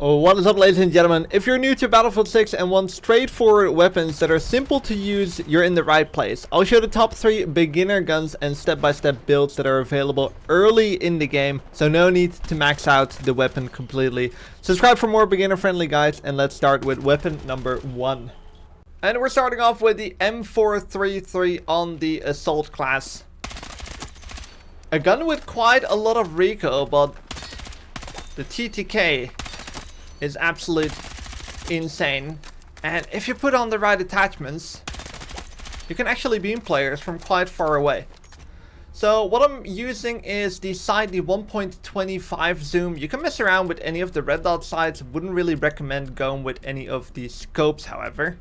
Oh, what is up, ladies and gentlemen? If you're new to Battlefield 6 and want straightforward weapons that are simple to use, you're in the right place. I'll show the top 3 beginner guns and step-by-step builds that are available early in the game, so no need to max out the weapon completely. Subscribe for more beginner-friendly guides, and let's start with weapon number 1. And we're starting off with the M433 on the Assault class. A gun with quite a lot of recoil, but the TTK is absolute insane, and if you put on the right attachments you can actually beam players from quite far away. So what I'm using is the sight, the 1.25 zoom. You can mess around with any of the red dot sights, wouldn't really recommend going with any of the scopes however.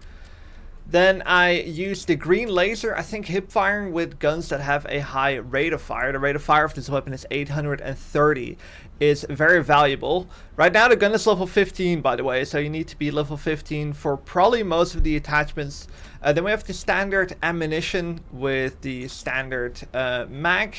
Then I use the green laser. I think hip firing with guns that have a high rate of fire. The rate of fire of this weapon is 830. Is very valuable. Right now the gun is level 15 by the way, so you need to be level 15 for probably most of the attachments. Then we have the standard ammunition with the standard mag.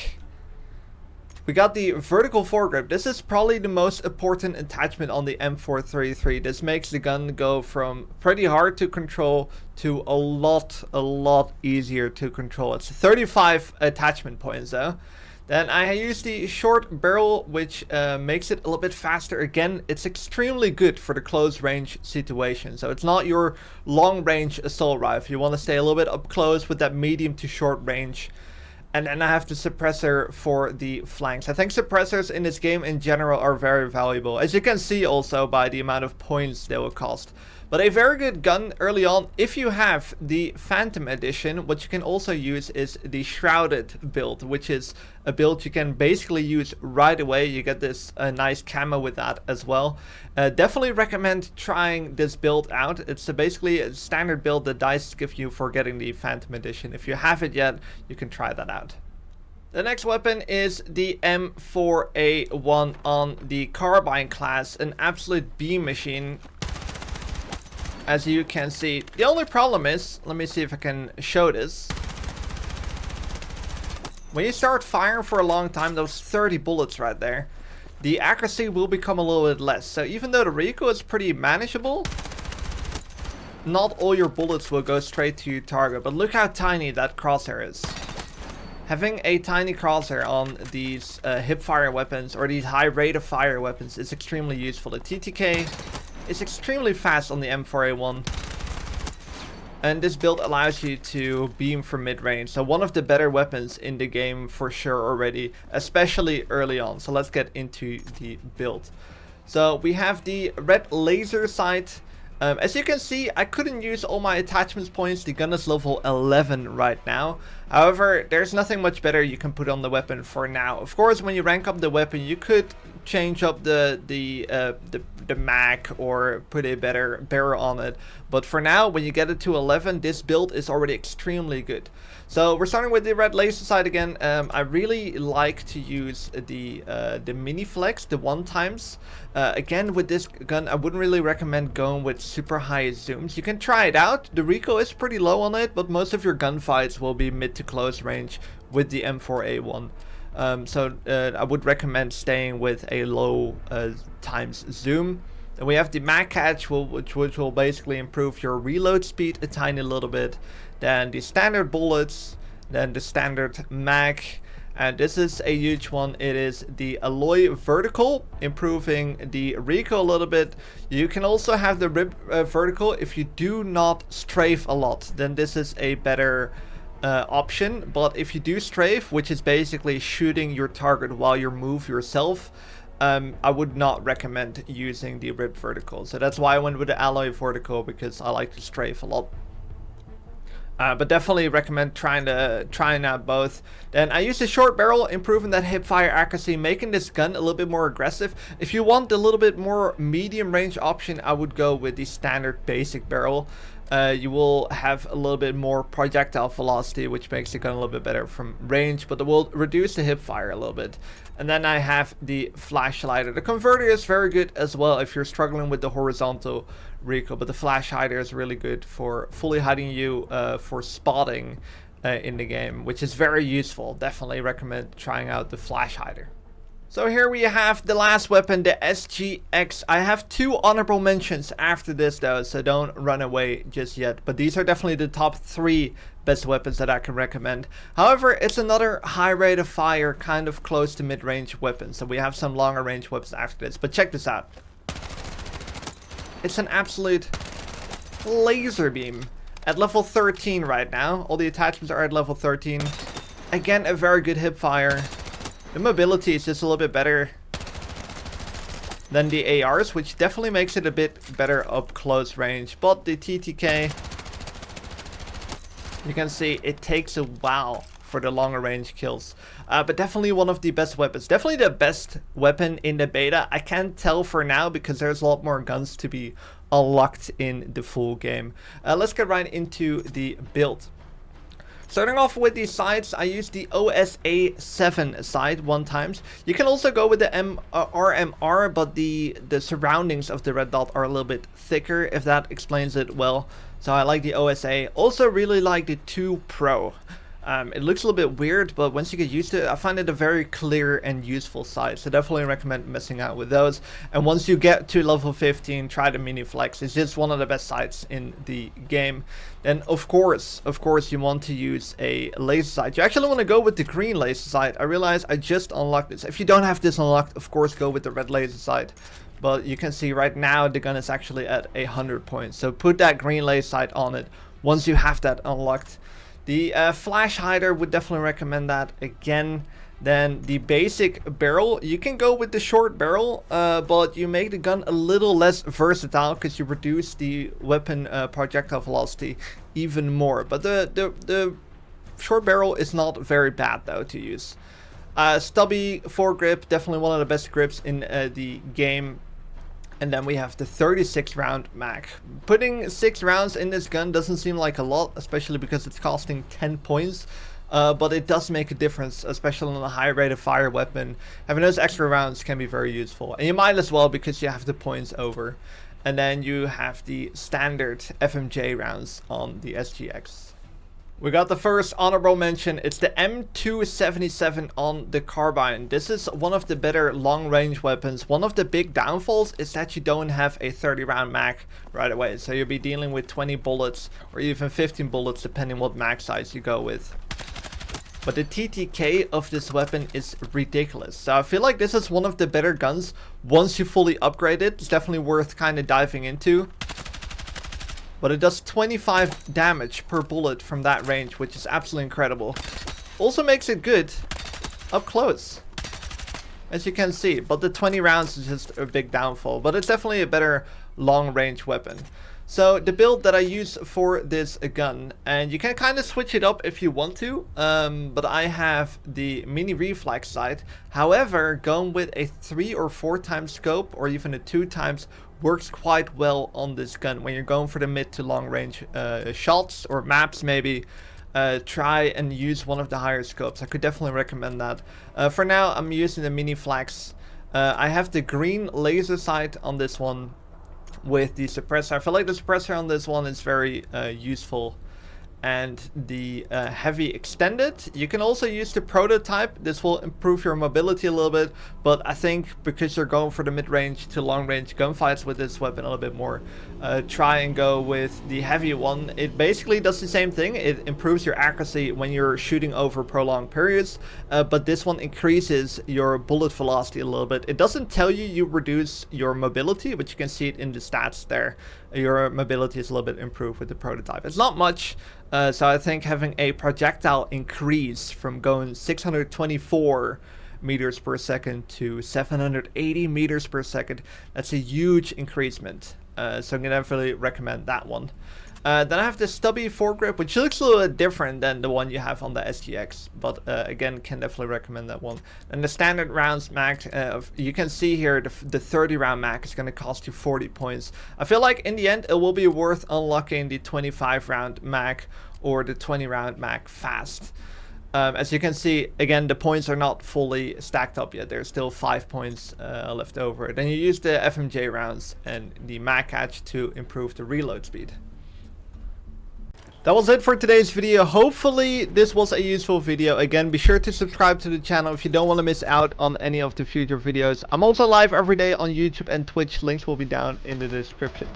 We got the vertical foregrip. This is probably the most important attachment on the M433. This makes the gun go from pretty hard to control to a lot easier to control. It's 35 attachment points though. Then I use the short barrel, which makes it a little bit faster. Again, it's extremely good for the close range situation. So it's not your long range assault rifle. You want to stay a little bit up close with that medium to short range. And then I have the suppressor for the flanks. I think suppressors in this game in general are very valuable, as you can see also by the amount of points they will cost. But a very good gun early on. If you have the Phantom edition, what you can also use is the Shrouded build, which is a build you can basically use right away. You get this nice camo with that as well. Definitely recommend trying this build out. It's basically a standard build that DICE give you for getting the Phantom edition. If you have it yet, you can try that out. The next weapon is the M4A1 on the Carbine class, an absolute beam machine. As you can see, the only problem is, let me see if I can show this. When you start firing for a long time, those 30 bullets right there, the accuracy will become a little bit less. So even though the recoil is pretty manageable, not all your bullets will go straight to your target. But look how tiny that crosshair is. Having a tiny crosshair on these hip fire weapons or these high rate of fire weapons is extremely useful. The TTK is extremely fast on the M4A1, and this build allows you to beam from mid-range. So one of the better weapons in the game for sure already, especially early on. So let's get into the build. So we have the red laser sight. As you can see, I couldn't use all my attachments points. The gun is level 11 right now. However, there's nothing much better you can put on the weapon for now. Of course, when you rank up the weapon, you could change up the mag or put a better barrel on it. But for now, when you get it to 11, this build is already extremely good. So we're starting with the red laser sight again. I really like to use the mini flex, the 1x. Again, with this gun, I wouldn't really recommend going with super high zooms. You can try it out. The recoil is pretty low on it, but most of your gunfights will be mid to close range with the M4A1. So I would recommend staying with a low times zoom. And we have the mag catch, which will basically improve your reload speed a tiny little bit. Then the standard bullets, then the standard mag, and this is a huge one. It is the alloy vertical, improving the recoil a little bit. You can also have the rib vertical if you do not strafe a lot. Then this is a better option. But if you do strafe, which is basically shooting your target while you move yourself, I would not recommend using the rib vertical. So that's why I went with the alloy vertical, because I like to strafe a lot. But definitely recommend trying out both. Then I use the short barrel, improving that hip fire accuracy, making this gun a little bit more aggressive. If you want a little bit more medium range option, I would go with the standard basic barrel. You will have a little bit more projectile velocity, which makes the gun a little bit better from range, but it will reduce the hip fire a little bit. And then I have the flash hider. The converter is very good as well if you're struggling with the horizontal recoil, but the flash hider is really good for fully hiding you for spotting in the game, which is very useful. Definitely recommend trying out the flash hider. So here we have the last weapon, the SGX. I have 2 honorable mentions after this though, so don't run away just yet. But these are definitely the top 3 best weapons that I can recommend. However, it's another high rate of fire, kind of close to mid-range weapons. So we have some longer range weapons after this. But check this out. It's an absolute laser beam. At level 13 right now. All the attachments are at level 13. Again, a very good hip fire. The mobility is just a little bit better than the ARs, which definitely makes it a bit better up close range. But the TTK, you can see it takes a while for the longer range kills. But definitely one of the best weapons. Definitely the best weapon in the beta. I can't tell for now because there's a lot more guns to be unlocked in the full game. Let's get right into the build. Starting off with the sights, I use the OSA 7 sight 1 times. You can also go with the RMR, but the surroundings of the red dot are a little bit thicker, if that explains it well. So I like the OSA. Also really like the 2 Pro. It looks a little bit weird, but once you get used to it, I find it a very clear and useful sight. So definitely recommend messing out with those. And once you get to level 15, try the Mini Flex. It's just one of the best sights in the game. Then of course, you want to use a laser sight. You actually want to go with the green laser sight. I realize I just unlocked this. If you don't have this unlocked, of course, go with the red laser sight. But you can see right now the gun is actually at 100 points. So put that green laser sight on it once you have that unlocked. The flash hider, would definitely recommend that again. Then the basic barrel, you can go with the short barrel, but you make the gun a little less versatile because you reduce the weapon projectile velocity even more. But the short barrel is not very bad though to use. Stubby foregrip, definitely one of the best grips in the game. And then we have the 36 round mag. Putting 6 rounds in this gun doesn't seem like a lot, especially because it's costing 10 points. But it does make a difference, especially on a high rate of fire weapon. Having those extra rounds can be very useful. And you might as well because you have the points over. And then you have the standard FMJ rounds on the SGX. We got the first honorable mention. It's the M277 on the carbine. This is one of the better long range weapons. One of the big downfalls is that you don't have a 30 round mag right away. So you'll be dealing with 20 bullets or even 15 bullets depending what mag size you go with. But the TTK of this weapon is ridiculous. So I feel like this is one of the better guns. Once you fully upgrade it, it's definitely worth kind of diving into. But it does 25 damage per bullet from that range, which is absolutely incredible. Also makes it good up close, as you can see. But the 20 rounds is just a big downfall. But it's definitely a better long range weapon. So the build that I use for this gun, and you can kind of switch it up if you want to, but I have the mini reflex sight. However, going with a 3 or 4 times scope or even a 2 times works quite well on this gun. When you're going for the mid to long range shots or maps maybe, try and use one of the higher scopes. I could definitely recommend that. For now, I'm using the mini flex. I have the green laser sight on this one with the suppressor. I feel like the suppressor on this one is very useful. And the heavy extended, you can also use the prototype. This will improve your mobility a little bit, but I think because you're going for the mid-range to long-range gunfights with this weapon a little bit more, try and go with the heavy one. It basically does the same thing. It improves your accuracy when you're shooting over prolonged periods, but this one increases your bullet velocity a little bit. It doesn't tell you you reduce your mobility, but you can see it in the stats there. Your mobility is a little bit improved with the prototype. It's not much, so I think having a projectile increase from going 624 meters per second to 780 meters per second, that's a huge increasement. So I'm gonna definitely recommend that one. Then I have the stubby foregrip, which looks a little bit different than the one you have on the SGX, but again, can definitely recommend that one. And the standard rounds mag, you can see here the 30 round mag is going to cost you 40 points. I feel like in the end it will be worth unlocking the 25 round mag or the 20 round mag fast. As you can see, again, the points are not fully stacked up yet. There's still 5 points left over. Then you use the FMJ rounds and the mag catch to improve the reload speed. That was it for today's video. Hopefully this was a useful video. Again, be sure to subscribe to the channel if you don't want to miss out on any of the future videos. I'm also live every day on YouTube and Twitch. Links will be down in the description.